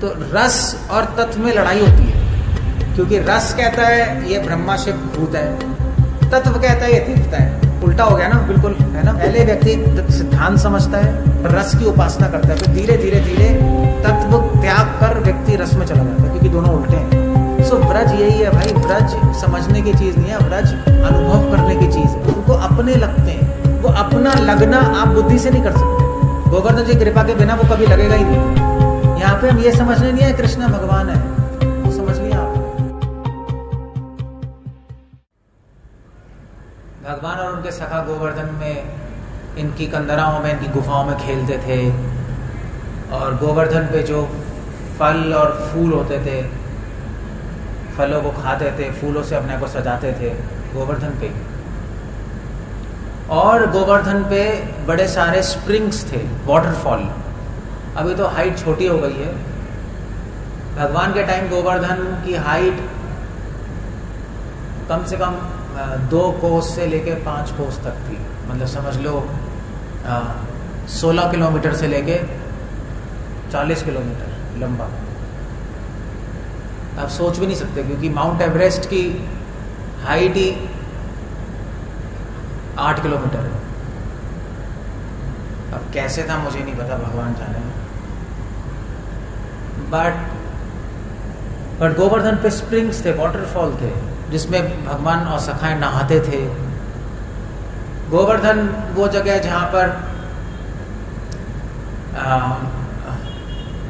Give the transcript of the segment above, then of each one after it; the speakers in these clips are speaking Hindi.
तो रस और तत्व में लड़ाई होती है, क्योंकि रस कहता है ये ब्रह्मा शिव भूत है, तत्व कहता है ये तीर्थता है। उल्टा हो गया ना, बिल्कुल, है ना। पहले व्यक्ति सिद्धांत समझता है, रस की उपासना करता है, फिर धीरे धीरे धीरे तत्व त्याग कर व्यक्ति रस में चला जाता है, क्योंकि दोनों उल्टे हैं। सो व्रज यही है भाई, व्रज समझने की चीज नहीं है, व्रज अनुभव करने की चीज है। उनको अपने लगते हैं, वो अपना लगना आप बुद्धि से नहीं कर सकते। गोवर्धन जी कृपा के बिना वो कभी लगेगा ही नहीं। यहाँ पे हम ये समझने नहीं है कृष्ण भगवान है, वो समझ लिया आप। भगवान और उनके सखा गोवर्धन में इनकी कंदराओं में, इनकी गुफाओं में खेलते थे, और गोवर्धन पे जो फल और फूल होते थे, फलों को खाते थे, फूलों से अपने को सजाते थे गोवर्धन पे। और गोवर्धन पे बड़े सारे स्प्रिंग्स थे, वाटरफॉल। अभी तो हाइट छोटी हो गई है। भगवान के टाइम गोवर्धन की हाइट कम से कम 2 कोस से लेके 5 कोस तक थी। मतलब समझ लो 16 किलोमीटर से लेके 40 किलोमीटर लंबा। आप सोच भी नहीं सकते, क्योंकि माउंट एवरेस्ट की हाइट ही 8 किलोमीटर है। अब कैसे था मुझे नहीं पता, भगवान जाने। बट गोवर्धन पे स्प्रिंग्स थे, वाटरफॉल थे, जिसमें भगवान और सखाएं नहाते थे। गोवर्धन वो जगह जहाँ पर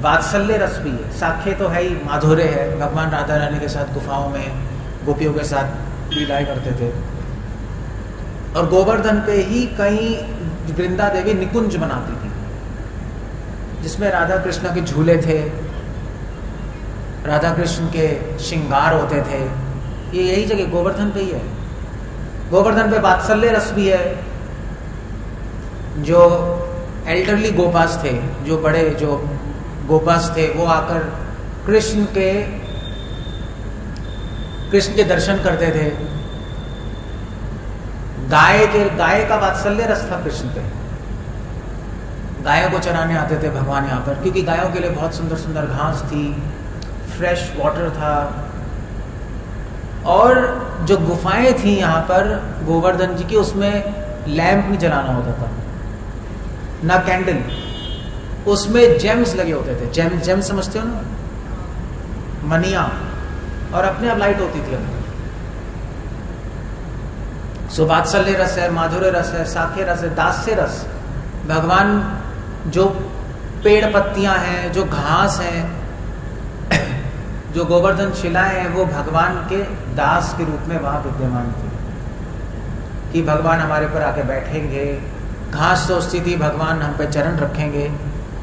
वात्सल्य रस भी है, साखे तो है ही, माधुर्य है। भगवान राधा रानी के साथ गुफाओं में गोपियों के साथ लीलाएं करते थे। और गोवर्धन पे ही कहीं वृंदा देवी निकुंज बनाती थी, जिसमें राधा कृष्ण के झूले थे, राधा कृष्ण के श्रृंगार होते थे। ये यही जगह गोवर्धन पे ही है। गोवर्धन पे वात्सल्य रस भी है। जो एल्डरली गोपास थे, जो बड़े जो गोपास थे, वो आकर कृष्ण के दर्शन करते थे। गाय का वात्सल्य रस था कृष्ण पे। गायों को चराने आते थे भगवान यहाँ पर, क्योंकि गायों के लिए बहुत सुंदर सुंदर घास थी, फ्रेश वाटर था। और जो गुफाएं थी यहाँ पर गोवर्धन जी की, उसमें लैंप नहीं जलाना होता था, ना कैंडल। उसमें जेम्स लगे होते थे। जेम समझते हो ना, मनिया, और अपने आप लाइट होती थी अंदर। सो वात्सल्य रस है, माधुर्य रस है, साखे रस है, दास्य रस। भगवान जो पेड़ पत्तियां हैं, जो घास हैं, जो गोवर्धन शिलाएं हैं, वो भगवान के दास के रूप में वहां विद्यमान थी, कि भगवान हमारे पर आके बैठेंगे। घास सोचती थी भगवान हम पे चरण रखेंगे।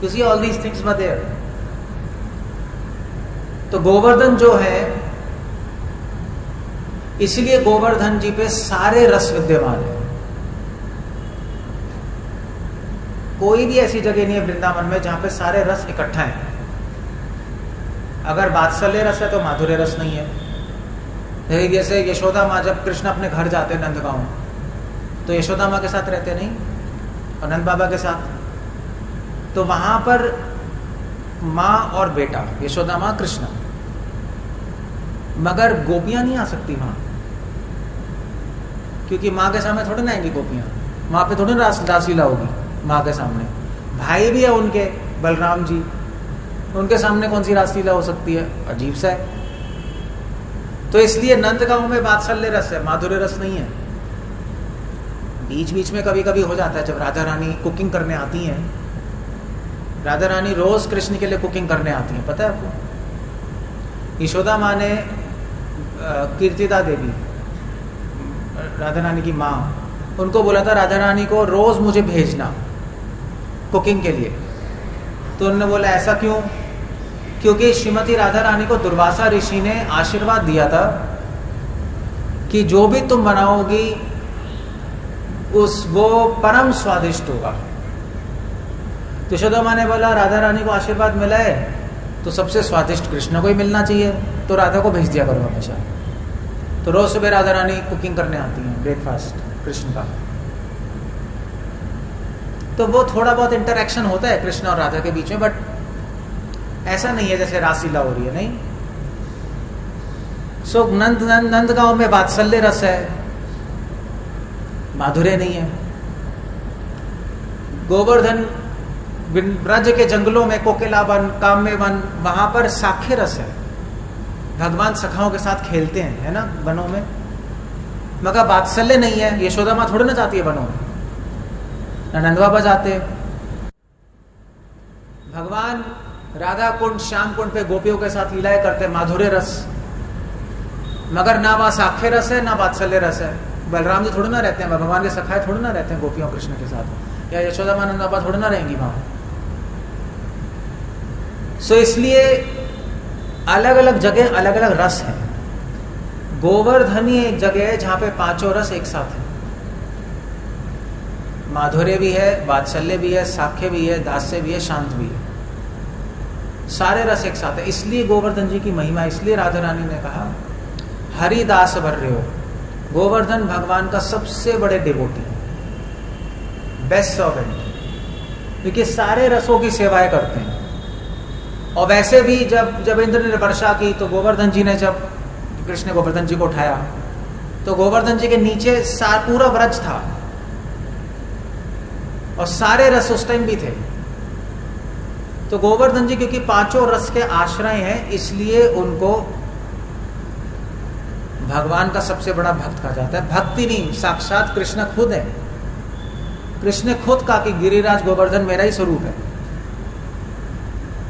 You see all these things were there. तो गोवर्धन जो है, इसलिए गोवर्धन जी पे सारे रस विद्यमान है। कोई भी ऐसी जगह नहीं है वृंदावन में जहां पे सारे रस इकट्ठा हैं। अगर वात्सल्य रस है तो माधुर्य रस नहीं है। जैसे यशोदा माँ जब कृष्ण अपने घर जाते नंदगांव, तो यशोदा माँ के साथ रहते नहीं, और नंद बाबा के साथ। तो वहां पर माँ और बेटा, यशोदा माँ कृष्ण, मगर गोपियां नहीं आ सकती वहां, क्योंकि माँ के सामने थोड़ी ना आएंगी गोपियां। वहां पे थोड़ी रासलीला होगी माँ के सामने। भाई भी है उनके, बलराम जी, उनके सामने कौन सी रासलीला हो सकती है? अजीब सा है। तो इसलिए नंदगांव में वात्सल्य रस है, माधुर्य रस नहीं है। बीच बीच में कभी कभी हो जाता है, जब राधा रानी कुकिंग करने आती हैं। राधा रानी रोज कृष्ण के लिए कुकिंग करने आती हैं, पता है आपको? यशोदा माँ ने कीर्तिदा देवी, राधा रानी की माँ, उनको बोला था राधा रानी को रोज मुझे भेजना कुकिंग के लिए। तो उन्होंने बोला ऐसा क्यों? क्योंकि श्रीमती राधा रानी को दुर्वासा ऋषि ने आशीर्वाद दिया था कि जो भी तुम बनाओगी वो परम स्वादिष्ट होगा। तो यशोदा माँ ने बोला राधा रानी को आशीर्वाद मिला है तो सबसे स्वादिष्ट कृष्ण को ही मिलना चाहिए, तो राधा को भेज दिया करो हमेशा। तो रोज सुबह राधा रानी कुकिंग करने आती हैं, ब्रेकफास्ट कृष्ण का। तो वो थोड़ा बहुत इंटरेक्शन होता है कृष्ण और राधा के बीच में, बट ऐसा नहीं है जैसे रासलीला हो रही है, नहीं। सो नंद गांव में वात्सल्य रस है, माधुर्य नहीं है। गोवर्धन ब्रज के जंगलों में कोकिला वन, काम्य वन, वहां पर साख्य रस है, भगवान सखाओं के साथ खेलते हैं, है ना, वनों में, मगर वात्सल्य नहीं है। यशोदा माँ थोड़ी ना जाती है वनों में, नंद बाबा जाते। भगवान राधा कुंड, श्याम कुंड पे गोपियों के साथ लीलाएं करते, माधुर्य रस, मगर ना वहां साख्य रस है ना वात्सल्य रस है। बलराम जी थोड़ी ना रहते हैं, भगवान के सखाए थोड़ी ना रहते हैं गोपियों कृष्ण के साथ, या यशोदा माँ नंद बाबा थोड़ी ना रहेंगी वहां। सो इसलिए अलग अलग जगह अलग अलग रस है। गोवर्धनी एक जगह है जहां पे पांचों रस एक साथ है, माधुर्य भी है, वात्सल्य भी है, साख्य भी है, दास्य भी है, शांत भी है, सारे रस एक साथ है। इसलिए गोवर्धन जी की महिमा, इसलिए राधा रानी ने कहा हरिदास वर्यो, गोवर्धन भगवान का सबसे बड़े डिवोटी, बेस्ट सर्वेंट, क्योंकि सारे रसों की सेवाएं करते हैं। और वैसे भी जब इंद्र ने वर्षा की तो गोवर्धन जी ने, जब कृष्ण ने गोवर्धन जी को उठाया तो गोवर्धन जी के नीचे पूरा व्रज था और सारे रस उस टाइम भी थे। तो गोवर्धन जी क्योंकि पांचों रस के आश्रय हैं, इसलिए उनको भगवान का सबसे बड़ा भक्त कहा जाता है। भक्ति नहीं, साक्षात कृष्ण खुद है। कृष्ण खुद कहा कि गिरिराज गोवर्धन मेरा ही स्वरूप है,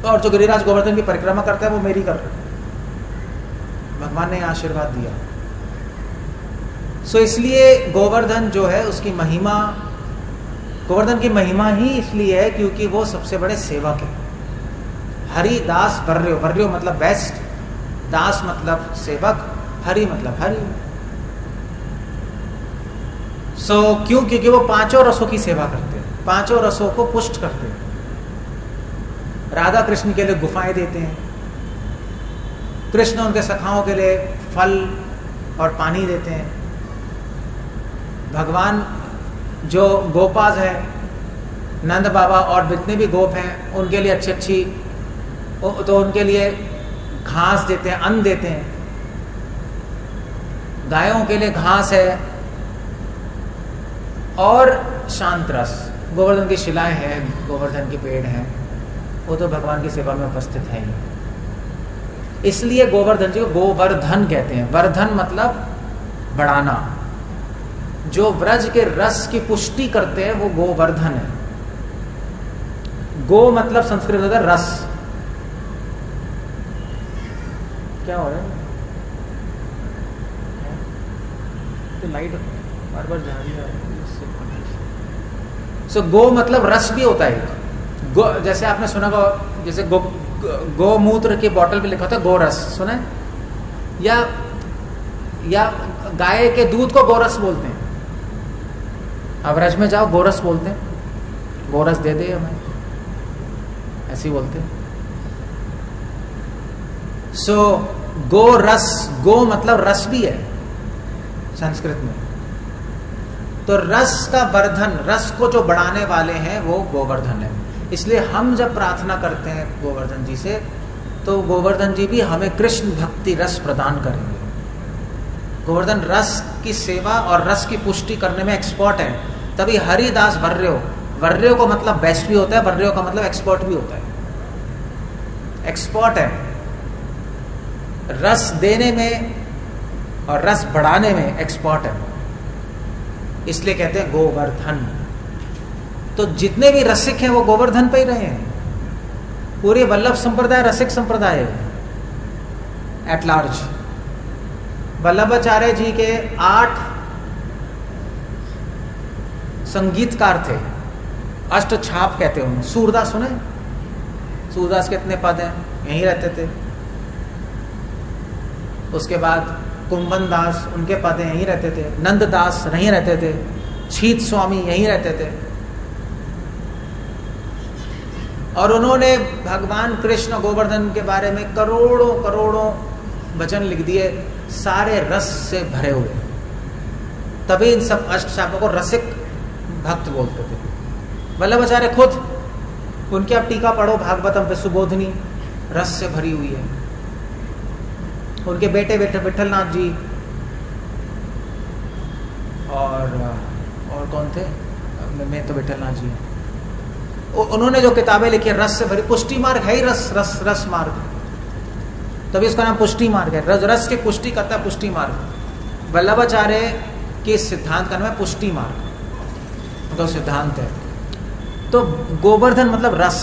और जो गिरिराज गोवर्धन की परिक्रमा करता है वो मेरी कर रहे हैं। भगवान ने आशीर्वाद दिया। सो इसलिए गोवर्धन जो है उसकी महिमा, गोवर्धन की महिमा ही इसलिए है क्योंकि वो सबसे बड़े सेवक है। हरि दास वर्यो, वर्यो मतलब बेस्ट, दास मतलब सेवक, हरि मतलब हरि। सो क्यों? क्योंकि वो पांचों रसों की सेवा करते हैं, पांचों रसों को पुष्ट करते हैं। राधा कृष्ण के लिए गुफाएं देते हैं, कृष्ण उनके सखाओं के लिए फल और पानी देते हैं। भगवान जो गोपाज है, नंद बाबा और जितने भी गोप हैं, उनके लिए अच्छी अच्छी, तो उनके लिए घास देते हैं, अन्न देते हैं। गायों के लिए घास है और शांत रस, गोवर्धन की शिलाएं हैं, गोवर्धन के पेड़ हैं, वो तो भगवान की सेवा में उपस्थित है ही। इसलिए गोवर्धन जी को गोवर्धन कहते हैं। वर्धन मतलब बढ़ाना, जो व्रज के रस की पुष्टि करते हैं वो गोवर्धन है। गो मतलब संस्कृत होता है रस। क्या हो रहा है? तो लाइट बार बार जा रही है। सो गो मतलब रस भी होता है। गो, जैसे आपने सुना होगा, जैसे गोमूत्र की बोतल पे लिखा होता है गोरस, सुना है? या गाय के दूध को गोरस बोलते हैं। अब रज में जाओ, गोरस बोलते हैं, गोरस दे दे हमें, ऐसे ही बोलते हैं। सो गो रस, गो मतलब रस भी है संस्कृत में। तो रस का वर्धन, रस को जो बढ़ाने वाले हैं वो गोवर्धन है। इसलिए हम जब प्रार्थना करते हैं गोवर्धन जी से, तो गोवर्धन जी भी हमें कृष्ण भक्ति रस प्रदान करेंगे। गोवर्धन रस की सेवा और रस की पुष्टि करने में एक्सपर्ट है। तभी हरिदास वर्यो, वर्यो को मतलब बेस्ट भी होता है, वर्यो का मतलब एक्सपर्ट भी होता है। एक्सपर्ट है रस देने में और रस बढ़ाने में, एक्सपर्ट है, इसलिए कहते हैं गोवर्धन। तो जितने भी रसिक हैं वो गोवर्धन पे ही रहे हैं। पूरे वल्लभ संप्रदाय रसिक संप्रदाय है एट लार्ज। वल्लभाचार्य जी के 8 संगीतकार थे, अष्ट छाप कहते हैं उन्हें। सूरदास सुने? सूरदास के इतने पद हैं, यहीं रहते थे। उसके बाद कुंभन दास, उनके पद यहीं रहते थे। नंद दास यहीं रहते थे। शीत स्वामी यहीं रहते थे। और उन्होंने भगवान कृष्ण गोवर्धन के बारे में करोड़ों करोड़ों वचन लिख दिए, सारे रस से भरे हुए। तभी इन सब अष्टशापों को रसिक भक्त बोलते थे। वल्लभाचार्य खुद, उनकी आप टीका पढ़ो भागवतम पे, सुबोधनी, रस से भरी हुई है। उनके बेटे विठलनाथ जी और कौन थे, मैं तो विठलनाथ जी हैं। उन्होंने जो किताबें लिखी है रस से भरी, पुष्टि मार्ग है ही रस रस रस मार्ग, तभी उसका नाम पुष्टि मार्ग है। रस की पुष्टि करता है पुष्टि मार्ग। वल्लभाचार्य के सिद्धांत का नाम है पुष्टि मार्ग, तो सिद्धांत है। तो गोवर्धन मतलब रस,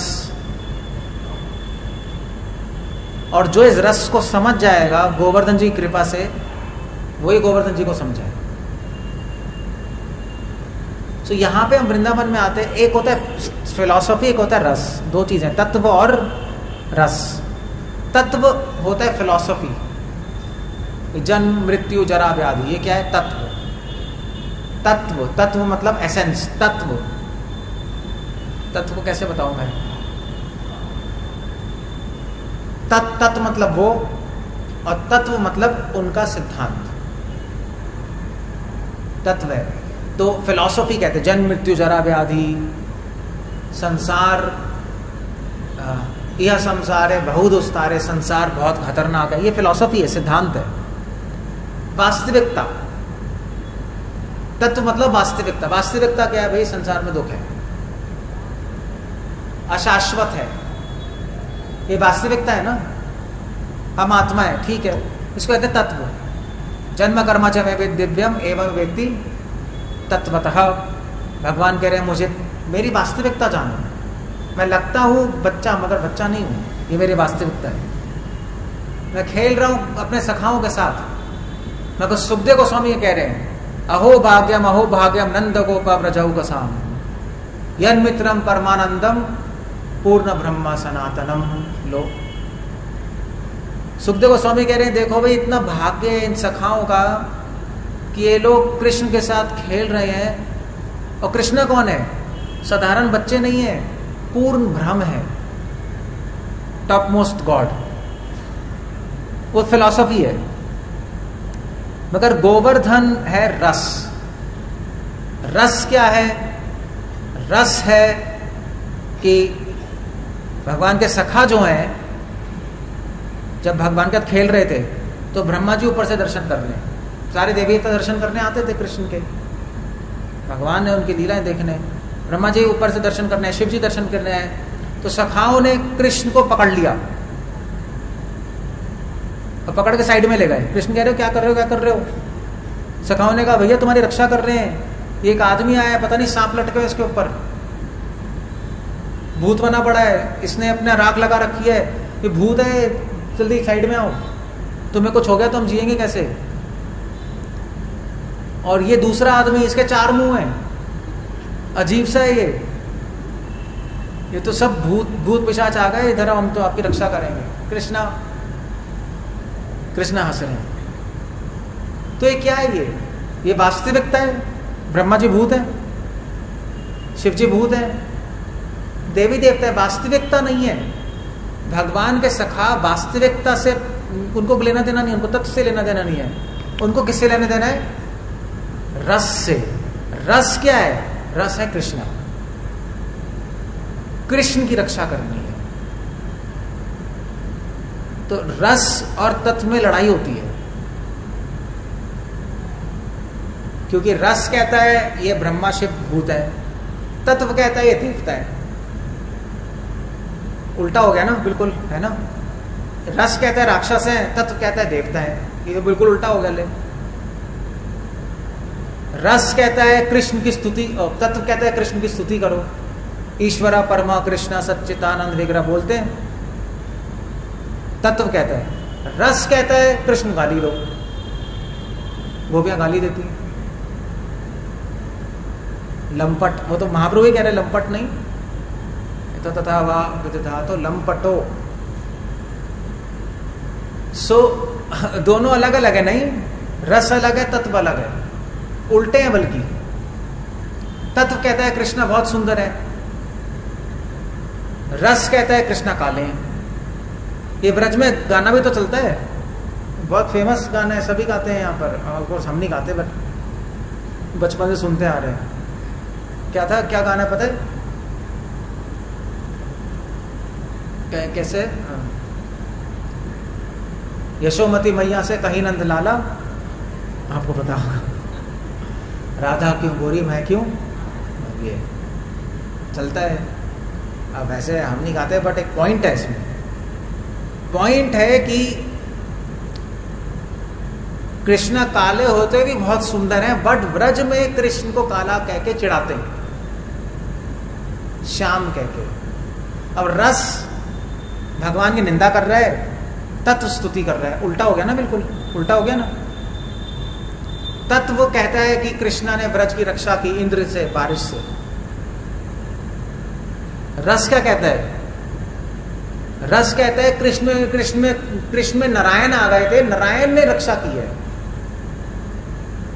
और जो इस रस को समझ जाएगा गोवर्धन जी की कृपा से, वही गोवर्धन जी को समझाए। तो यहां पे हम वृंदावन में आते हैं, एक होता है फिलॉसफी, एक होता है रस, दो चीजें, तत्व और रस। तत्व होता है फिलॉसफी, जन्म मृत्यु जरा व्याधि, ये क्या है, तत्व। तत्व, तत्व मतलब एसेंस, तत्व। तत्व को कैसे बताऊं मैं, तत्व मतलब वो, और तत्व मतलब उनका सिद्धांत, तत्व है। तो फिलॉसफी कहते हैं जन्म मृत्यु जरा व्याधि, संसार, यह संसार है बहुत उस्तार है, संसार बहुत खतरनाक है, ये फिलॉसफी है, सिद्धांत है। वास्तविकता, तत्व मतलब वास्तविकता। वास्तविकता क्या है भाई, संसार में दुख है, अशाश्वत है, ये वास्तविकता है ना। हम आत्मा है, ठीक है, इसको कहते हैं तत्व। जन्म कर्म च मे दिव्यम एवं व्यक्ति तत्वतः। भगवान कह रहे हैं मुझे मेरी वास्तविकता जानो, मैं लगता हूँ बच्चा मगर बच्चा नहीं हूँ, ये मेरी वास्तविकता है। मैं खेल रहा हूँ अपने सखाओं के साथ, मगर सुखदेव गोस्वामी ये कह रहे हैं अहो भाग्यम नंद गोपा व्रजहु कसाम यन मित्रम परमानंदम पूर्ण ब्रह्म सनातनम। लो, सुखदेव गोस्वामी कह रहे हैं देखो भाई इतना भाग्य है इन सखाओं का कि ये लोग कृष्ण के साथ खेल रहे हैं, और कृष्ण कौन है, साधारण बच्चे नहीं है, पूर्ण ब्रह्म है, टॉप मोस्ट गॉड, वो फिलॉसफी है। मगर गोवर्धन है रस। रस क्या है, रस है कि भगवान के सखा जो हैं, जब भगवान के साथ खेल रहे थे तो ब्रह्मा जी ऊपर से दर्शन कर रहे हैं, सारे देवी देवता दर्शन करने आते थे कृष्ण के, भगवान ने उनकी लीलाएं देखने, ब्रह्मा जी ऊपर से दर्शन करने, शिव जी दर्शन करने आए, तो सखाओं ने कृष्ण को पकड़ लिया और पकड़ के साइड में ले गए। कृष्ण कह रहे हो क्या कर रहे हो, क्या कर रहे हो। सखाओं ने कहा भैया तुम्हारी रक्षा कर रहे हैं, एक आदमी आया पता नहीं सांप लटके हुए इसके ऊपर, भूत बना पड़ा है, इसने अपना राख लगा रखी है, ये भूत है, जल्दी साइड में आओ, तुम्हें कुछ हो गया तो हम जिएंगे कैसे। और ये दूसरा आदमी, इसके 4 मुंह हैं, अजीब सा है ये तो सब भूत पिशाच आ गए इधर, हम तो आपकी रक्षा करेंगे। कृष्णा हंस रहे हैं। तो ये क्या है, ये वास्तविकता है। ब्रह्मा जी भूत है, शिव जी भूत है, देवी देवता है, वास्तविकता नहीं है। भगवान के सखा वास्तविकता से उनको लेना देना नहीं, उनको तत्व से लेना देना नहीं है, उनको किससे लेना देना है, रस से। रस क्या है, रस है कृष्ण, कृष्ण की रक्षा करनी है। तो रस और तत्व में लड़ाई होती है, क्योंकि रस कहता है ये ब्रह्मा शिव भूत है, तत्व कहता है ये देवता है। उल्टा हो गया ना, बिल्कुल है ना। रस कहता है राक्षस है, तत्व कहता है देवता है, ये तो बिल्कुल उल्टा हो गया। ले, रस कहता है कृष्ण की स्तुति, तत्व कहता है कृष्ण की स्तुति करो, ईश्वरा परमा कृष्णा सच्चिदानंद विग्रह बोलते हैं। तत्व कहता है, रस कहता है कृष्ण गाली दो, गोपियां गाली देती हैं, लंपट, वो तो महाप्रभु ही कह रहे लंपट नहीं, तो तथा वाह तो लंपटो। सो दोनों अलग अलग है, नहीं, रस अलग है, तत्व अलग है, उल्टे हैं बल्कि। तत्व कहता है कृष्णा बहुत सुंदर है, रस कहता है कृष्णा काले हैं। ये ब्रज में गाना भी तो चलता है, बहुत फेमस गाना है, सभी गाते हैं यहाँ पर, ऑफकोर्स हम नहीं गाते बट बचपन से सुनते आ रहे हैं। क्या था, क्या गाना पता है, कैसे, यशोमती मैया से कहीं नंद लाला, आपको पता होगा, राधा क्यों गोरी मैं क्यों, ये चलता है। अब वैसे हम नहीं गाते, बट एक पॉइंट है इसमें। पॉइंट है कि कृष्ण काले होते भी बहुत सुंदर हैं, बट ब्रज में कृष्ण को काला कह के चिढ़ाते हैं, श्याम कह के। अब रस भगवान की निंदा कर रहा है, तत्व स्तुति कर रहा है, उल्टा हो गया ना, बिल्कुल उल्टा हो गया ना। तत्व कहता है कि कृष्णा ने ब्रज की रक्षा की इंद्र से, बारिश से। रस क्या कहता है? रस कहता है कृष्ण में नारायण आ गए थे, नारायण ने रक्षा की है।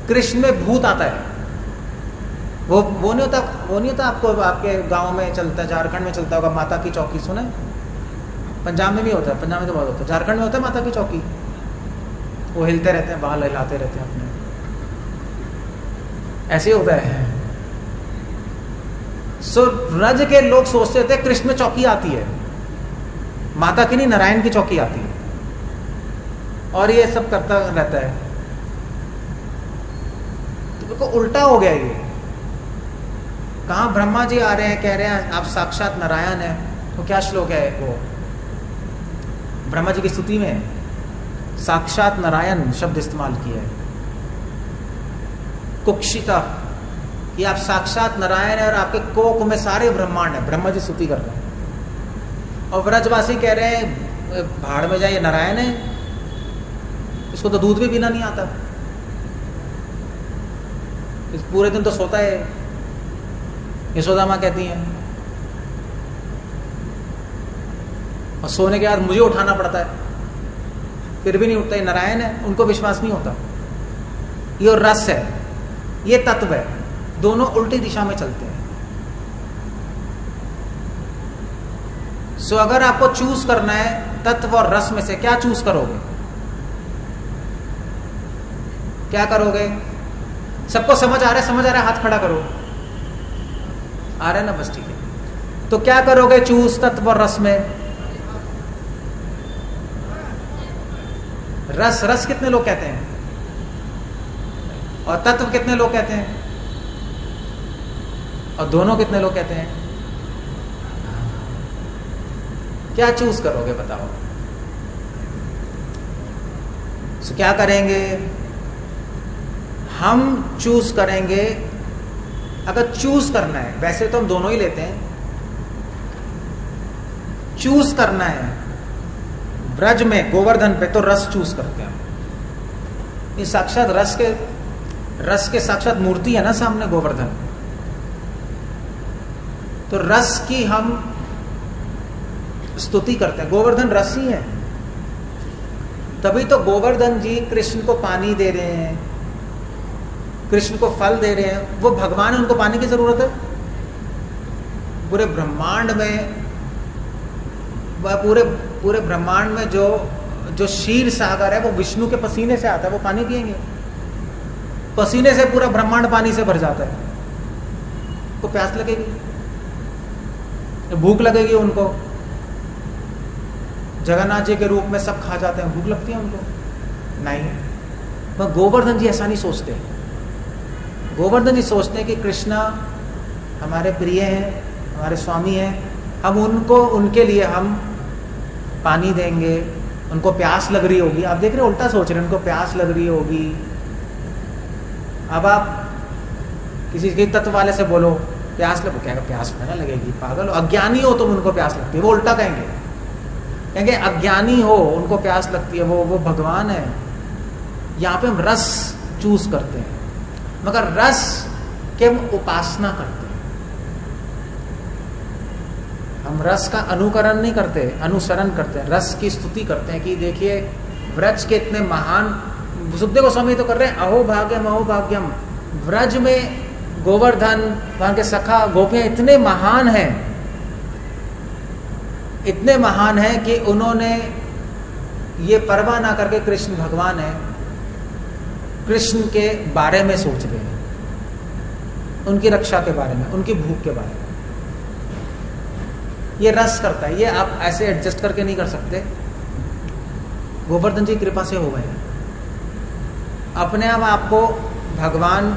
कृष्ण में भूत आता है, वो नहीं होता आपको, आपके गांव में चलता है, झारखंड में चलता होगा, माता की चौकी सुना है? पंजाब में भी होता है, पंजाब में तो बहुत होता है, झारखंड में होता है माता की चौकी, वो हिलते रहते हैं, बाल हिलाते रहते हैं अपने, ऐसे होता है। सो ब्रज के लोग सोचते थे कृष्ण में चौकी आती है, माता की नहीं, नारायण की चौकी आती है, और ये सब करता रहता है। तो उल्टा हो गया ये। कहाँ ब्रह्मा जी आ रहे हैं, कह रहे हैं आप साक्षात नारायण है, तो क्या श्लोक है वो ब्रह्मा जी की स्तुति में? साक्षात नारायण शब्द इस्तेमाल किया है, कुक्षिता, ये आप साक्षात नारायण है और आपके कोक में सारे ब्रह्मांड है। ब्रह्मा जी स्तुति कर रहे हैं और व्रजवासी कह रहे हैं भाड़ में जाए, नारायण है, इसको तो दूध भी पीना नहीं आता, इस पूरे दिन तो सोता है। यशोदा माँ कहती हैं, और सोने के बाद मुझे उठाना पड़ता है, फिर भी नहीं उठता, ये नारायण है, उनको विश्वास नहीं होता। ये रस है, ये तत्व है, दोनों उल्टी दिशा में चलते हैं। सो अगर आपको चूज करना है तत्व और रस में से, क्या चूज करोगे? क्या करोगे? सबको समझ आ रहा है? समझ आ रहा है? हाथ खड़ा करो। आ रहा है ना? बस ठीक है। तो क्या करोगे चूज तत्व और रस में? रस कितने लोग कहते हैं और तत्व कितने लोग कहते हैं और दोनों कितने लोग कहते हैं? क्या चूज करोगे बताओ? तो क्या करेंगे हम? चूज करेंगे, अगर चूज करना है, वैसे तो हम दोनों ही लेते हैं, चूज करना है ब्रज में गोवर्धन पे, तो रस चूज करते हैं। ये साक्षात रस के साक्षात मूर्ति है ना सामने, गोवर्धन। तो रस की हम स्तुति करते हैं, गोवर्धन रस ही है। तभी तो गोवर्धन जी कृष्ण को पानी दे रहे हैं, कृष्ण को फल दे रहे हैं। वो भगवान है, उनको पानी की जरूरत है? पूरे ब्रह्मांड में, पूरे ब्रह्मांड में जो क्षीर सागर है वो विष्णु के पसीने से आता है, वो पानी पिएंगे? पसीने से पूरा ब्रह्मांड पानी से भर जाता है। को प्यास लगेगी, भूख लगेगी उनको। जगन्नाथ जी के रूप में सब खा जाते हैं, भूख लगती है उनको? नहीं। पर गोवर्धन जी ऐसा नहीं सोचते। गोवर्धन जी सोचते हैं कि कृष्णा हमारे प्रिय हैं, हमारे स्वामी हैं, हम उनके लिए हम पानी देंगे। उनको प्यास लग रही होगी, आप देख रहे हैं उल्टा सोच रहे हैं, उनको प्यास लग रही होगी। अब आप किसी तत्व वाले से बोलो प्यास लग, क्या प्यास ना लगेगी, पागल हो, अज्ञानी हो तुम, उनको प्यास लगती है, वो उल्टा कहेंगे अज्ञानी हो उनको प्यास लगती है, वो भगवान है। यहाँ पे हम रस चूज करते हैं, मगर रस के हम उपासना करते हैं। हम रस का अनुकरण नहीं करते, अनुसरण करते हैं, रस की स्तुति करते हैं कि देखिए व्रज के इतने महान, सुखदेव गोस्वामी तो कर रहे हैं अहो भाग्यम अहो भाग्यम। व्रज में गोवर्धन, वहां के सखा गोपियां इतने महान हैं, इतने महान हैं कि उन्होंने ये परवाह ना करके कृष्ण भगवान है, कृष्ण के बारे में सोच रहे हैं, उनकी रक्षा के बारे में, उनकी भूख के बारे में। ये रस करता है, ये आप ऐसे एडजस्ट करके नहीं कर सकते। गोवर्धन जी की कृपा से हो गए। अपने आप आपको भगवान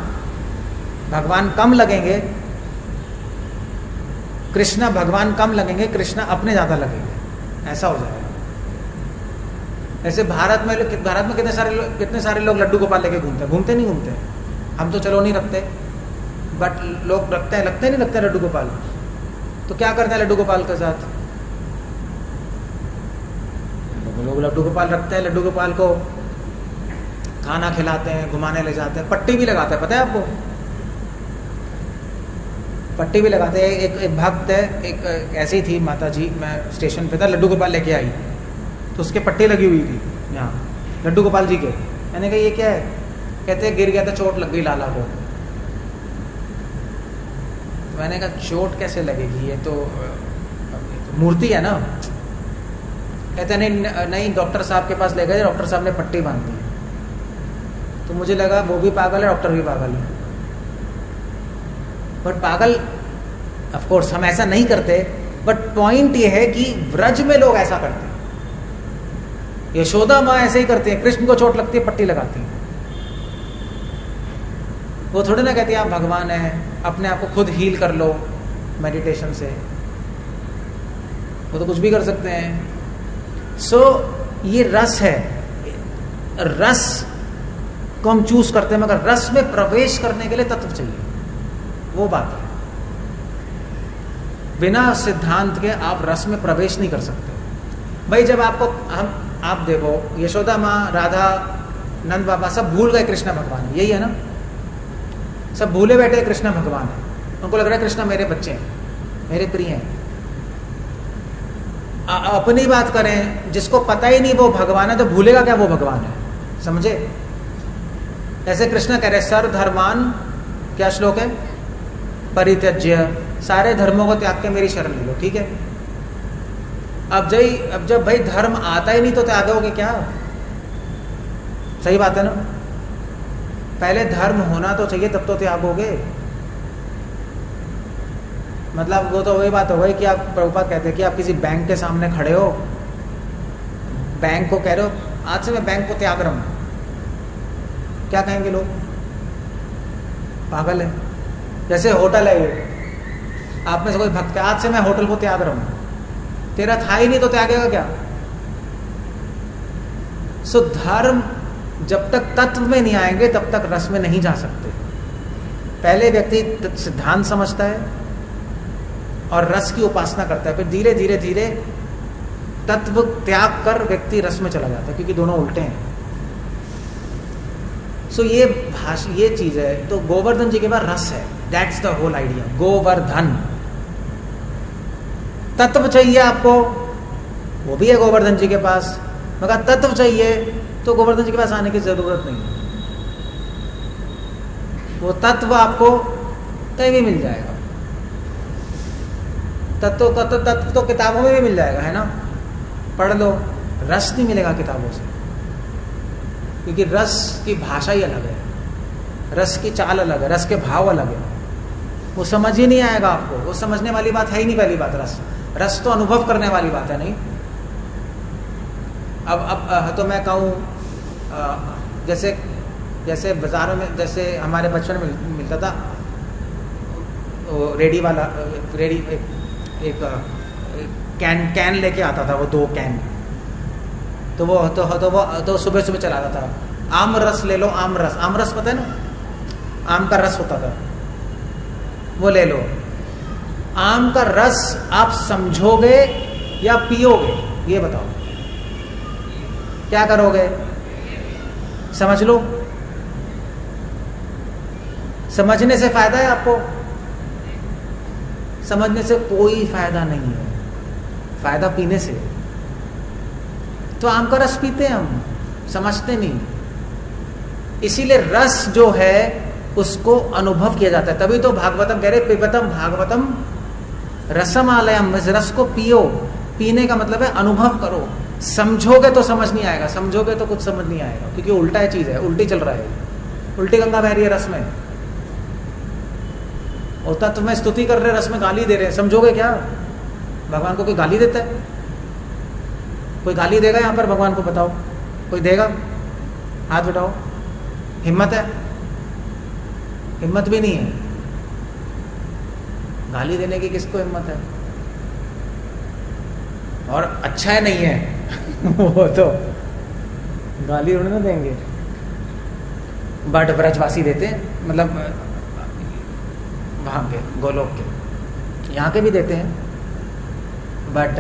कम लगेंगे, कृष्णा भगवान कम लगेंगे, कृष्णा अपने ज़्यादा लगेंगे, ऐसा हो जाएगा। ऐसे भारत में कितने सारे लोग लड्डू गोपाल लेके घूमते नहीं घूमते। हम तो चलो नहीं रखते, बट लोग लगते नहीं लड्डू गोपाल। तो क्या करते हैं लड्डू गोपाल के साथ? लोग लड्डू गोपाल रखते हैं, लड्डू गोपाल को खाना खिलाते हैं, घुमाने ले जाते हैं, पट्टी भी लगाते हैं, पता है आपको? पट्टी भी लगाते हैं। एक भक्त है, एक ऐसी थी माता जी, मैं स्टेशन पे था, लड्डू गोपाल लेके आई तो उसके पट्टी लगी हुई थी यहाँ लड्डू गोपाल जी के। मैंने कहा ये क्या है? कहते गिर गया था, चोट लग गई लाला को। तो मैंने कहा चोट कैसे लगेगी, ये तो मूर्ति है ना। कहते नहीं डॉक्टर साहब के पास ले गए, डॉक्टर साहब ने पट्टी बांध दी। तो मुझे लगा वो भी पागल है, डॉक्टर भी पागल है। बट पागल ऑफ कोर्स हम ऐसा नहीं करते, बट पॉइंट ये है कि व्रज में लोग ऐसा करते हैं। यशोदा माँ ऐसे ही करते हैं, कृष्ण को चोट लगती है पट्टी लगाती है। वो थोड़ी ना कहती है आप भगवान हैं, अपने आप को खुद हील कर लो मेडिटेशन से। वो तो कुछ भी कर सकते हैं। सो ये रस है, रस को हम चूज करते हैं, मगर रस में प्रवेश करने के लिए तत्व चाहिए, वो बात है। बिना सिद्धांत के आप रस में प्रवेश नहीं कर सकते। भाई जब आप देखो यशोदा माँ, राधा, नंद बाबा सब भूल गए कृष्ण भगवान, यही है ना। सब भूले बैठे कृष्ण भगवान है, उनको लग रहा है कृष्ण मेरे बच्चे हैं, मेरे प्रिय हैं। अपनी बात करें, जिसको पता ही नहीं वो भगवान है तो भूलेगा क्या वो भगवान है, समझे? ऐसे कृष्ण कह रहे सर्व धर्मान, क्या श्लोक है? परित्यज्य, सारे धर्मों को त्याग के मेरी शरण ले लो, ठीक है। अब जब भाई धर्म आता ही नहीं तो त्यागोगे क्या? सही बात है ना। पहले धर्म होना तो चाहिए तब तो त्यागोगे। मतलब वो तो वही बात हो गई कि आप, प्रभुपाद कहते हैं कि आप किसी बैंक के सामने खड़े हो, बैंक को कह रहे हो आज से मैं बैंक को त्याग रहा हूं, क्या कहेंगे लोग? पागल है। जैसे होटल है, ये आप में से कोई भक्त आज से मैं होटल को त्याग रहा हूं, तेरा था ही नहीं तो त्यागेगा क्या? सो धर्म जब तक तत्व में नहीं आएंगे तब तक रस में नहीं जा सकते। पहले व्यक्ति सिद्धांत समझता है और रस की उपासना करता है, फिर धीरे धीरे धीरे तत्व त्याग कर व्यक्ति रस में चला जाता है, क्योंकि दोनों उल्टे हैं। सो ये चीज है। तो गोवर्धन जी के पास रस है, दैट्स द होल आइडिया। गोवर्धन तत्व चाहिए आपको, वो भी है गोवर्धन जी के पास, मगर तत्व चाहिए तो गोवर्धन जी के पास आने की जरूरत नहीं है। वो तत्व आपको कहीं भी मिल जाएगा। तत्व तो किताबों में भी मिल जाएगा, है ना, पढ़ लो। रस नहीं मिलेगा किताबों से, क्योंकि रस की भाषा ही अलग है, रस की चाल अलग है, रस के भाव अलग है। वो समझ ही नहीं आएगा आपको, वो समझने वाली बात है ही नहीं। पहली बात, रस तो अनुभव करने वाली बात है। नहीं अब तो मैं कहूँ जैसे बाजारों में, जैसे हमारे बचपन में मिलता था रेडी वाला, एक कैन लेके आता था, वो 2 कैन, तो वो सुबह सुबह चलाता था। आम रस ले लो, आम रस पता है ना, आम का रस होता था, वो ले लो। आम का रस आप समझोगे या पियोगे, ये बताओ, क्या करोगे? समझ लो। समझने से फायदा है आपको? समझने से कोई फायदा नहीं है, फायदा पीने से। तो आम का रस पीते हैं हम, समझते नहीं। इसीलिए रस जो है उसको अनुभव किया जाता है। तभी तो भागवतम कह रहे पिबतम भागवतम रसमालयम, इस रस को पियो। पीने का मतलब है अनुभव करो। समझोगे तो समझ नहीं आएगा, समझोगे तो कुछ समझ नहीं आएगा, क्योंकि उल्टा है चीज है, उल्टी चल रहा है, उल्टी गंगा बह रही है रस में। और तत्व में स्तुति कर रहे, रस में गाली दे रहे, समझोगे क्या? भगवान को कोई गाली देता है? कोई गाली देगा यहाँ पर भगवान को? बताओ। कोई देगा? हाथ उठाओ। हिम्मत है? हिम्मत भी नहीं है। गाली देने की किसको हिम्मत है? और अच्छा है नहीं है वो तो गाली उन्हें देंगे। बट ब्रजवासी देते हैं, मतलब वहाँ के गोलोक के, यहाँ के भी देते हैं, बट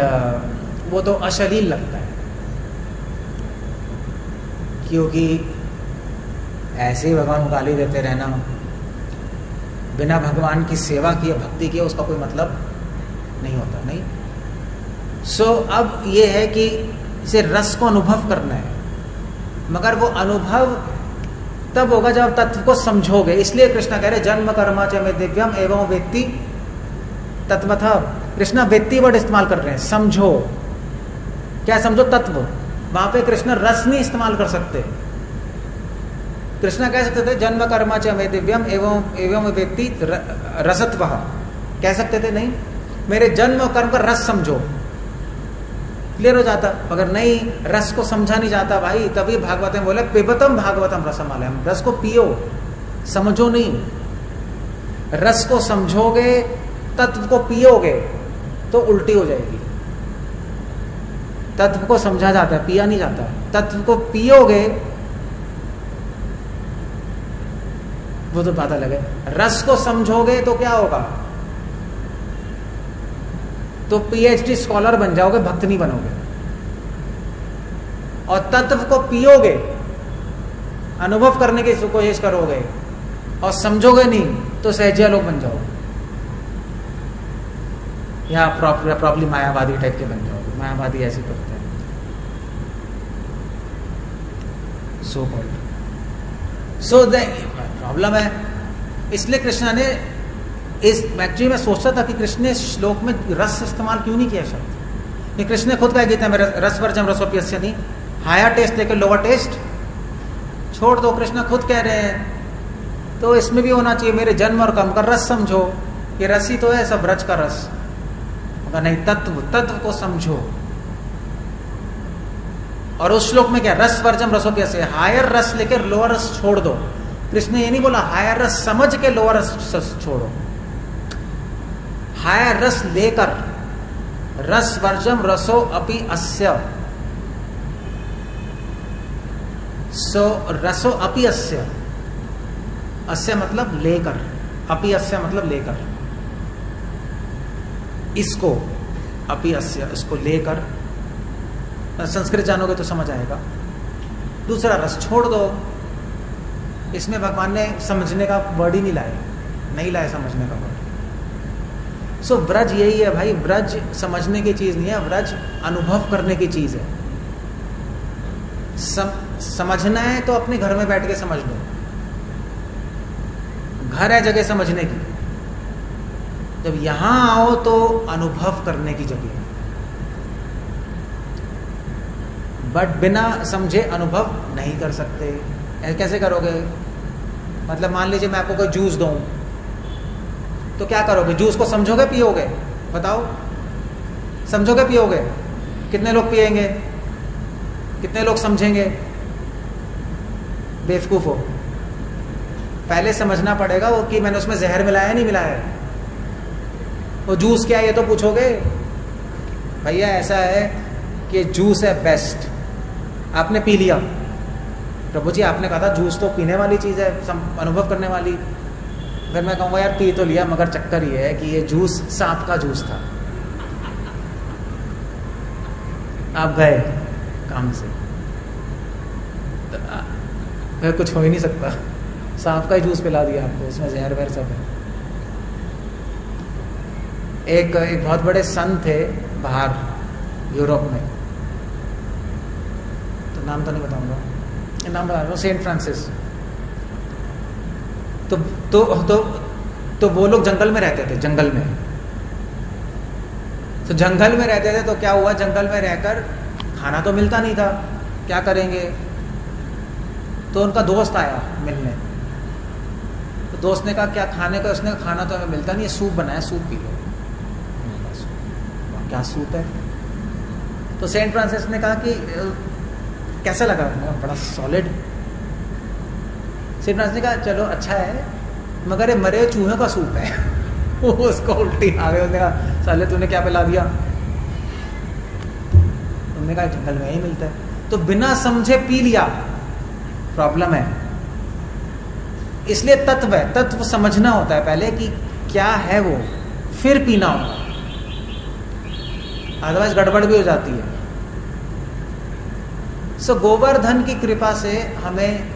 वो तो अश्लील लगता है, क्योंकि ऐसे ही भगवान को गाली देते रहना, बिना भगवान की सेवा किए, भक्ति किए, उसका कोई मतलब नहीं होता। नहीं। अब ये है कि इसे रस को अनुभव करना है, मगर वो अनुभव तब होगा जब तत्व को समझोगे। इसलिए कृष्णा कह रहे जन्म कर्मा च मे दिव्यम एवं वेत्ति तत्वतः। कृष्णा वेत्ति वर्ड इस्तेमाल कर रहे हैं, समझो। क्या समझो? तत्व। वहां पे कृष्ण रस नहीं इस्तेमाल कर सकते। कृष्णा कह सकते थे जन्म कर्मा च मे दिव्यम एवं वेत्ति रसत्वः, कह सकते थे। नहीं, मेरे जन्म और कर्म का रस समझो, क्लियर हो जाता। मगर नहीं, रस को समझा नहीं जाता भाई। तभी भागवत में बोले पिबतम भागवतम रसमालयम, रस को पियो, समझो नहीं। रस को समझोगे, तत्व को पियोगे तो उल्टी हो जाएगी। तत्व को समझा जाता है, पिया नहीं जाता। तत्व को पियोगे वो तो पता लगे। रस को समझोगे तो क्या होगा? तो पीएचडी स्कॉलर बन जाओगे, भक्त नहीं बनोगे। और तत्व को पियोगे, अनुभव करने की कोशिश करोगे और समझोगे नहीं तो सहजिया लोग बन जाओगे, या प्रॉब्ली मायावादी टाइप के बन जाओगे। मायावादी ऐसे करते हैं, so called. So the problem है। इसलिए कृष्णा ने इस एक्चुअली में सोचता था कि कृष्ण ने श्लोक में रस इस्तेमाल क्यों नहीं किया शब्द। ये कृष्ण ने खुद कह गीता में रस वर्जम रसोप्यस्य नहीं, हायर टेस्ट लेकर लोअर टेस्ट छोड़ दो, कृष्ण खुद कह रहे हैं। तो इसमें भी होना चाहिए मेरे जन्म और कर्म का रस समझो। ये रस ही तो है सब, रज का रस। मगर नहीं, तत्व को समझो। और उस श्लोक में क्या? रस वर्जम रसोप्यस्य, हायर रस लेकर लोअर रस छोड़ दो। कृष्ण ने ये नहीं बोला हायर रस समझ के लोअर रस छोड़ो, हायर रस लेकर। रस वर्जम रसो अपि अस्य, सो रसो अपि अस्य, अस्य मतलब लेकर, अपि अस्य मतलब लेकर, इसको अपि अस्य, इसको लेकर। संस्कृत जानोगे तो समझ आएगा। दूसरा रस छोड़ दो। इसमें भगवान ने समझने का वर्ड ही नहीं लाया समझने का वर्ड। सो ब्रज यही है भाई, ब्रज समझने की चीज नहीं है, ब्रज अनुभव करने की चीज है। समझना है तो अपने घर में बैठ के समझ लो, घर है जगह समझने की। जब यहां आओ तो अनुभव करने की जगह है। बट बिना समझे अनुभव नहीं कर सकते। कैसे करोगे? मतलब मान लीजिए मैं आपको कोई जूस दूं तो क्या करोगे? जूस को समझोगे पियोगे? बताओ, समझोगे पियोगे? कितने लोग पिएंगे? कितने लोग समझेंगे? बेवकूफ हो। पहले समझना पड़ेगा वो कि मैंने उसमें जहर मिलाया नहीं मिलाया। वो जूस क्या है ये तो पूछोगे। भैया ऐसा है कि जूस है बेस्ट, आपने पी लिया। प्रभु जी आपने कहा था जूस तो पीने वाली चीज़ है, अनुभव करने वाली। फिर मैं कहूँगा यार पी तो लिया, मगर चक्कर ये है कि ये जूस सांप का जूस था। आप गए काम से, फिर कुछ हो ही नहीं सकता। सांप का ही जूस पिला दिया आपको, उसमें जहर वहर सब है। एक बहुत बड़े संत थे बाहर यूरोप में, तो नाम तो नहीं बताऊंगा, नाम बता रहा हूँ, सेंट फ्रांसिस। तो वो लोग जंगल में रहते थे, जंगल में। तो जंगल में रहते थे तो क्या हुआ, जंगल में रहकर खाना तो मिलता नहीं था, क्या करेंगे। तो उनका दोस्त आया मिलने, तो दोस्त ने कहा क्या खाने का? उसने खाना तो हमें मिलता नहीं है, सूप बनाया, सूप पी लो। क्या सूप है? तो सेंट फ्रांसिस ने कहा कि कैसा लगा? बड़ा सॉलिड। श्रीनिवास ने कहा चलो अच्छा है, मगर ये मरे हुए चूहे का सूप है। वो उसको उल्टी आ गई। उसने कहा साले तूने क्या पिला दिया? उन्होंने कहा जंगल में ही मिलता है। तो बिना समझे पी लिया, प्रॉब्लम है। इसलिए तत्व है, तत्व समझना होता है पहले कि क्या है वो, फिर पीना होगा, अदरवाइज गड़बड़ भी हो जाती है। सो गोवर्धन की कृपा से हमें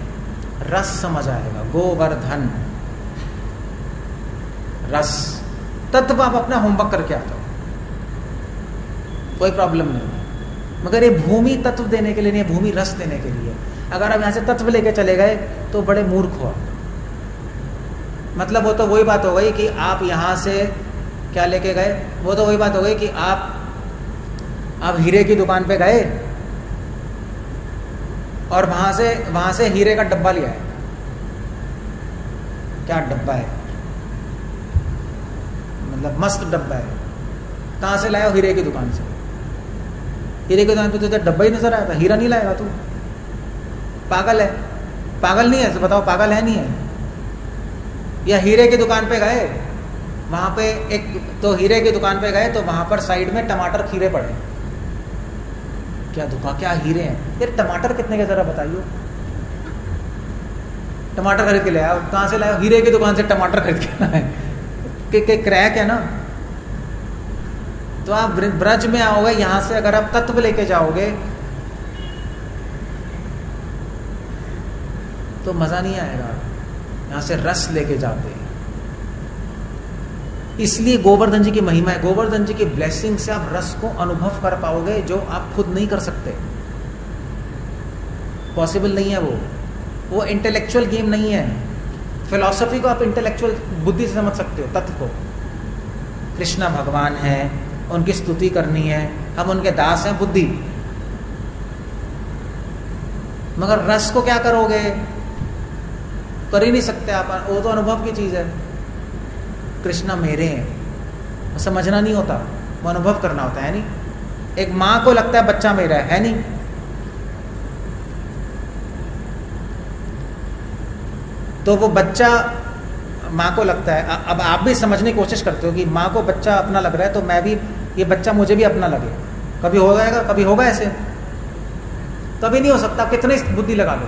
रस समझ आएगा। गोवर्धन रस तत्व। आप अपना होमवर्क करके आ जाओ, कोई प्रॉब्लम नहीं है। मगर ये भूमि तत्व देने के लिए नहीं है, भूमि रस देने के लिए। अगर आप यहां से तत्व लेके चले गए तो बड़े मूर्ख हो। मतलब वो तो वही बात हो गई कि आप यहां से क्या लेके गए, वो तो वही बात हो गई कि आप हीरे की दुकान पे गए और वहां से हीरे का डब्बा लिया है। क्या डब्बा है, मतलब मस्त डब्बा है। कहां से लाया? हीरे की दुकान से। हीरे की दुकान पे तुझे डब्बा ही नजर आया था, हीरा नहीं लाएगा तू? पागल है? पागल नहीं है तो बताओ, पागल है नहीं है? या हीरे की दुकान पे गए, वहां पे एक तो हीरे की दुकान पे गए तो वहां पर साइड में टमाटर खीरे पड़े। क्या दुकान, क्या हीरे हैं? ये टमाटर कितने के जरा बताइए। टमाटर खरीद के ले आया। कहां से लाया? हीरे की दुकान से टमाटर खरीद के लाए। कि क्रैक है ना। तो आप ब्रज में आओगे, यहां से अगर आप तत्व लेके जाओगे तो मजा नहीं आएगा। यहां से रस लेके जाते हैं। इसलिए गोवर्धन जी की महिमा है, गोवर्धन जी की ब्लेसिंग से आप रस को अनुभव कर पाओगे जो आप खुद नहीं कर सकते। पॉसिबल नहीं है वो इंटेलेक्चुअल गेम नहीं है। फिलॉसफी को आप इंटेलेक्चुअल बुद्धि से समझ सकते हो, तत्व को। कृष्ण भगवान है, उनकी स्तुति करनी है, हम उनके दास हैं, बुद्धि। मगर रस को क्या करोगे? कर ही नहीं सकते आप। वो तो अनुभव की चीज है। कृष्णा मेरे हैं, समझना नहीं होता, वो अनुभव करना होता है। नहीं, एक माँ को लगता है बच्चा मेरा है नहीं? तो वो बच्चा माँ को लगता है। अब आप भी समझने की कोशिश करते हो कि माँ को बच्चा अपना लग रहा है तो मैं भी, ये बच्चा मुझे भी अपना लगे। कभी हो जाएगा? कभी होगा ऐसे? कभी नहीं हो सकता। कितनी बुद्धि लगा लो,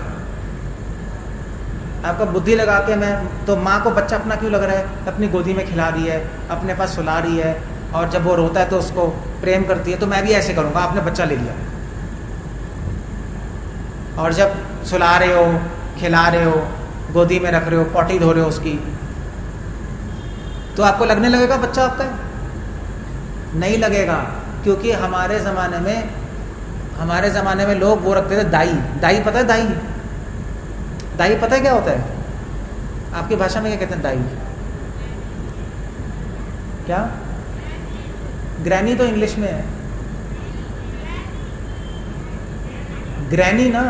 आपका बुद्धि लगा के मैं तो माँ को बच्चा अपना क्यों लग रहा है? अपनी गोदी में खिला रही है, अपने पास सुला रही है, और जब वो रोता है तो उसको प्रेम करती है। तो मैं भी ऐसे करूँगा, आपने बच्चा ले लिया और जब सुला रहे हो, खिला रहे हो, गोदी में रख रहे हो, पॉटी धो रहे हो उसकी, तो आपको लगने लगेगा बच्चा आपका है? नहीं लगेगा। क्योंकि हमारे ज़माने में लोग वो रखते थे दाई। दाई पता है? दाई दाई पता है क्या होता है? आपकी भाषा में क्या कहते हैं दाई? क्या? ग्रैनी तो इंग्लिश में है। ग्रैनी ना,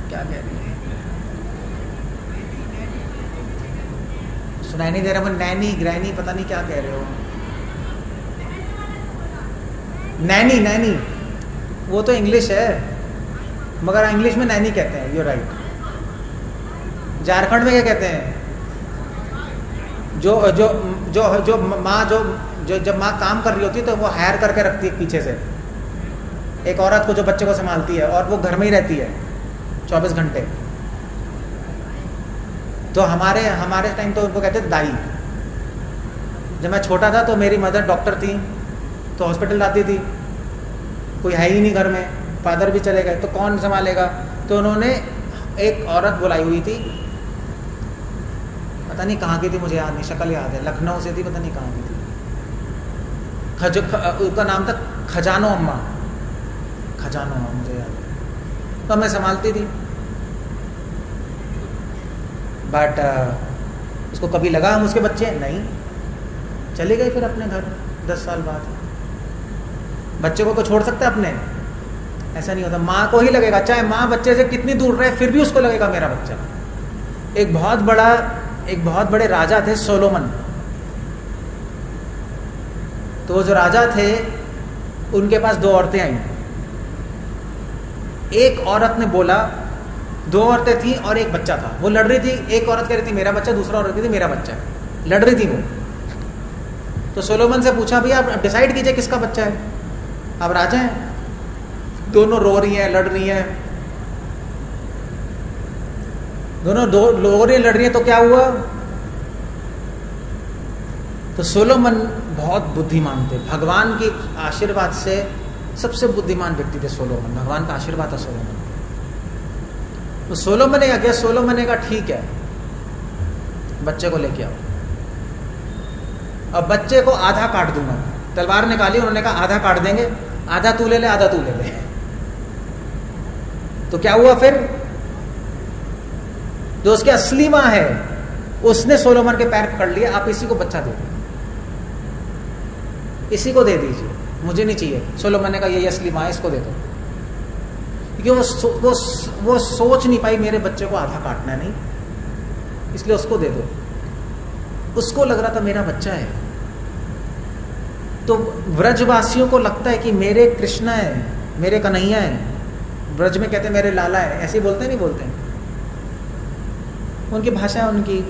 क्या कह रही है? सुनाई नहीं दे रहा। मैं नैनी, ग्रैनी, पता नहीं क्या कह रहे हो। नैनी, नैनी वो तो इंग्लिश है, मगर इंग्लिश में नैनी कहते हैं। You right. झारखंड में क्या कहते हैं? जो जो जो जो माँ जो जब माँ काम कर रही होती है तो वो हायर करके रखती है पीछे से एक औरत को जो बच्चे को संभालती है, और वो घर में ही रहती है 24 घंटे। तो हमारे टाइम तो उनको कहते थे दाई। जब मैं छोटा था तो मेरी मदर डॉक्टर थी, तो हॉस्पिटल जाती थी, कोई है ही नहीं घर में, फादर भी चले गए, तो कौन संभालेगा? तो उन्होंने एक औरत बुलाई हुई थी, पता नहीं कहाँ की थी, मुझे याद नहीं, शक्ल याद है, लखनऊ से थी, पता नहीं कहाँ की थी। उसका नाम था खजानो अम्मा, खजानो अम्मा मुझे याद है। तो मैं संभालती थी, बट उसको कभी लगा हम उसके बच्चे नहीं, चले गए फिर अपने घर 10 साल बाद। बच्चे को छोड़ सकते अपने? ऐसा नहीं होता। माँ को ही लगेगा, चाहे माँ बच्चे से कितनी दूर रहे, फिर भी उसको लगेगा मेरा बच्चा। एक बहुत बड़े राजा थे, सोलोमन। तो वो जो राजा थे, उनके पास 2 औरतें आई, एक औरत ने बोला, 2 औरतें थी और एक बच्चा था, वो लड़ रही थी, एक औरत कह रही थी मेरा बच्चा, दूसरा औरत कह रही थी मेरा बच्चा, लड़ रही थी वो। तो सोलोमन से पूछा भैया आप डिसाइड कीजिए किसका बच्चा है, आप राजा हैं। दोनों रो रही हैं, लड़ रही हैं, दोनों रो रही हैं, लड़ रही हैं, तो क्या हुआ? तो सोलोमन बहुत बुद्धिमान थे, भगवान के आशीर्वाद से सबसे बुद्धिमान व्यक्ति थे सोलोमन, भगवान का आशीर्वाद था सोलोमन। तो सोलोमन ने क्या किया? सोलोमन ने कहा ठीक है, बच्चे को लेके आओ, अब बच्चे को आधा काट दूंगा। तलवार निकाली, उन्होंने कहा आधा काट देंगे, आधा तू ले ले, आधा तू ले ले। तो क्या हुआ फिर? जो उसकी असली मां है उसने सोलोमन के पैर पकड़ लिए, आप इसी को बच्चा दे दो, इसी को दे दीजिए, मुझे नहीं चाहिए। सोलोमन ने कहा ये असली मां है, इसको दे दो। क्योंकि वो सोच नहीं पाई मेरे बच्चे को आधा काटना नहीं, इसलिए उसको दे दो। उसको लग रहा था मेरा बच्चा है। तो व्रजवासियों को लगता है कि मेरे कृष्णा है, मेरे कन्हैया है, ब्रज में कहते हैं मेरे लाला है, ऐसे ही बोलते नहीं बोलते हैं, उनकी भाषा है उनकी,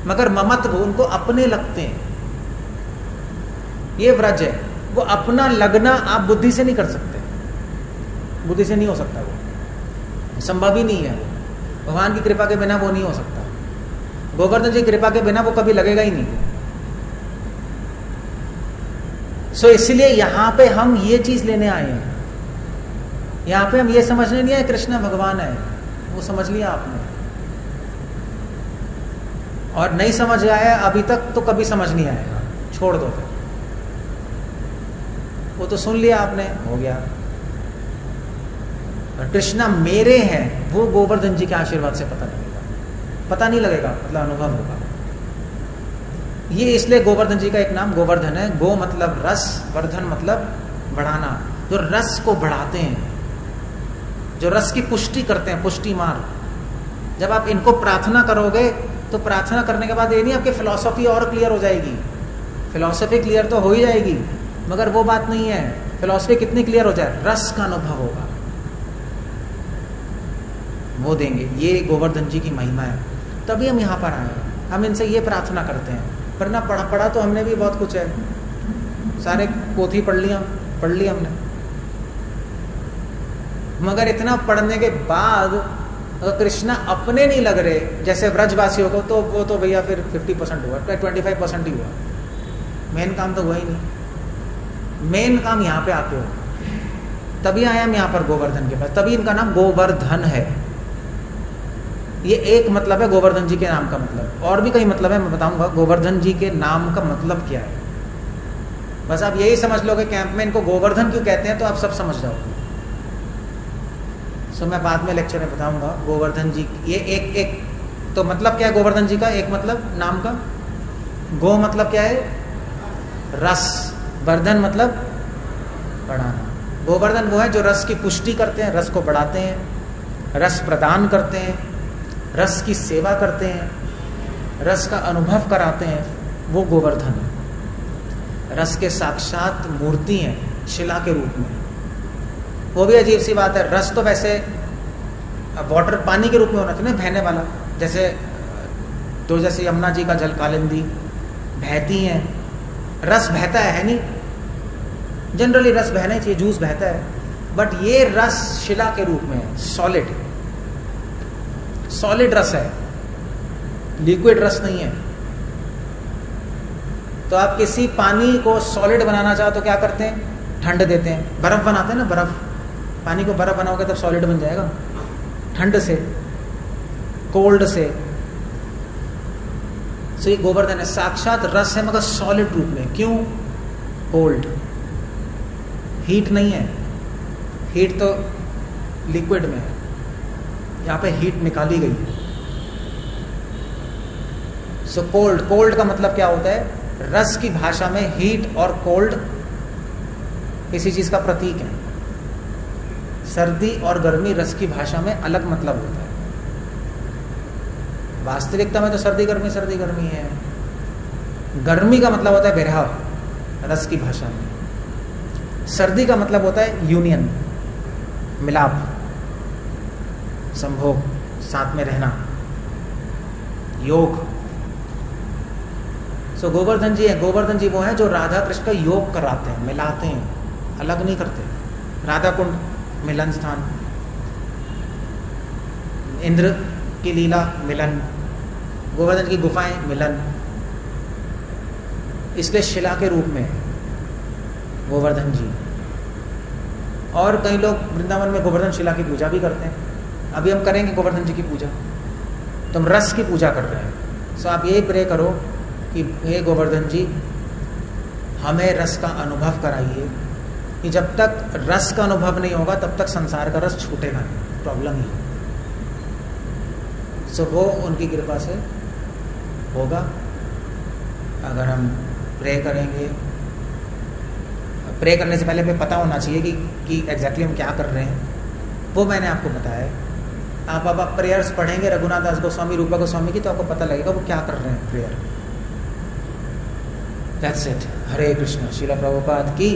मगर ममत्व उनको अपने लगते हैं। ये व्रज है, वो अपना लगना आप बुद्धि से नहीं कर सकते, बुद्धि से नहीं हो सकता, वो संभव ही नहीं है। भगवान की कृपा के बिना वो नहीं हो सकता, गोवर्धन जी की कृपा के बिना वो कभी लगेगा ही नहीं। सो इसलिए यहां पे हम ये चीज लेने आए हैं, यहां पे हम ये समझने नहीं आए कृष्ण भगवान है, वो समझ लिया आपने, और नहीं समझ आया अभी तक तो कभी समझ नहीं आएगा, छोड़ दो फिर, वो तो सुन लिया आपने, हो गया। कृष्णा मेरे हैं वो गोवर्धन जी के आशीर्वाद से पता लगेगा, पता नहीं लगेगा, मतलब अनुभव होगा। ये इसलिए गोवर्धन जी का एक नाम गोवर्धन है। गो मतलब रस, वर्धन मतलब बढ़ाना, जो रस को बढ़ाते हैं, जो रस की पुष्टि करते हैं, पुष्टि मार्ग। जब आप इनको प्रार्थना करोगे तो प्रार्थना करने के बाद ये नहीं आपकी फिलॉसफी और क्लियर हो जाएगी, फिलॉसफी क्लियर तो हो ही जाएगी, मगर वो बात नहीं है। फिलॉसफी कितनी क्लियर हो जाए, रस का अनुभव होगा, वो देंगे। ये गोवर्धन जी की महिमा है, तभी हम यहाँ पर आए, हम इनसे ये प्रार्थना करते हैं। वरना पढ़ा तो हमने भी बहुत कुछ है, सारे पोथी पढ़ ली हमने, मगर इतना पढ़ने के बाद अगर कृष्णा अपने नहीं लग रहे जैसे व्रजवासियों को, तो वो तो भैया फिर 50% हुआ, 25% ही हुआ, मेन काम तो हुआ ही नहीं। मेन काम यहाँ पे आते हो, तभी आए हम यहाँ पर गोवर्धन के पास, तभी इनका नाम गोवर्धन है। ये एक मतलब है गोवर्धन जी के नाम का मतलब, और भी कई मतलब है, मैं बताऊंगा गोवर्धन जी के नाम का मतलब क्या है। बस आप यही समझ लोगे कैंप में इनको गोवर्धन क्यों कहते हैं, तो आप सब समझ जाओगे। सो मैं बाद में लेक्चर में बताऊंगा गोवर्धन जी, ये एक तो मतलब क्या है गोवर्धन जी का, एक मतलब नाम का। गो मतलब क्या है, रस, वर्धन मतलब बढ़ाना। गोवर्धन वो है जो रस की पुष्टि करते हैं, रस को बढ़ाते हैं, रस प्रदान करते हैं, रस की सेवा करते हैं, रस का अनुभव कराते हैं, वो गोवर्धन है। रस के साक्षात मूर्ति हैं शिला के रूप में। वो भी अजीब सी बात है, रस तो वैसे वाटर पानी के रूप में होना चाहिए ना, बहने वाला, जैसे तो जैसे यमुना जी का जल कालिंदी बहती हैं, रस बहता है नहीं, जनरली रस बहना ही चाहिए, जूस बहता है, बट ये रस शिला के रूप में है, सॉलिड रस है, लिक्विड रस नहीं है। तो आप किसी पानी को सॉलिड बनाना चाहो तो क्या करते हैं, ठंड देते हैं, बर्फ बनाते हैं ना, बर्फ, पानी को बर्फ बनाओगे तब सॉलिड बन जाएगा, ठंड से, कोल्ड से। तो ये गोवर्धन है, साक्षात रस है मगर सॉलिड रूप में। क्यों? कोल्ड, हीट नहीं है, हीट तो लिक्विड में है, यहाँ पे हीट निकाली गई है। सो कोल्ड का मतलब क्या होता है, रस की भाषा में हीट और कोल्ड किसी चीज का प्रतीक है। सर्दी और गर्मी रस की भाषा में अलग मतलब होता है, वास्तविकता में तो सर्दी गर्मी है। गर्मी का मतलब होता है बिरह रस की भाषा में, सर्दी का मतलब होता है यूनियन, मिलाप, संभोग, साथ में रहना, योग। सो गोवर्धन जी है, गोवर्धन जी वो हैं जो राधा कृष्ण का योग कराते हैं, मिलाते हैं, अलग नहीं करते। राधा कुंड मिलन स्थान, इंद्र की लीला मिलन, गोवर्धन की गुफाएं मिलन, इसलिए शिला के रूप में गोवर्धन जी। और कई लोग वृंदावन में गोवर्धन शिला की पूजा भी करते हैं। अभी हम करेंगे गोवर्धन जी की पूजा, तो हम रस की पूजा कर रहे हैं। सो आप यही प्रे करो कि हे गोवर्धन जी, हमें रस का अनुभव कराइए, कि जब तक रस का अनुभव नहीं होगा तब तक संसार का रस छूटेगा नहीं, प्रॉब्लम ही। सो वो उनकी कृपा से होगा अगर हम प्रे करेंगे। प्रे करने से पहले हमें पता होना चाहिए कि एग्जैक्टली हम क्या कर रहे हैं, वो मैंने आपको बताया है। आप अब प्रेयर्स पढ़ेंगे रघुनाथ दास गोस्वामी, रूपा गोस्वामी की, तो आपको पता लगेगा वो क्या कर रहे हैं prayer. That's it. Hare Krishna. Srila Prabhupada की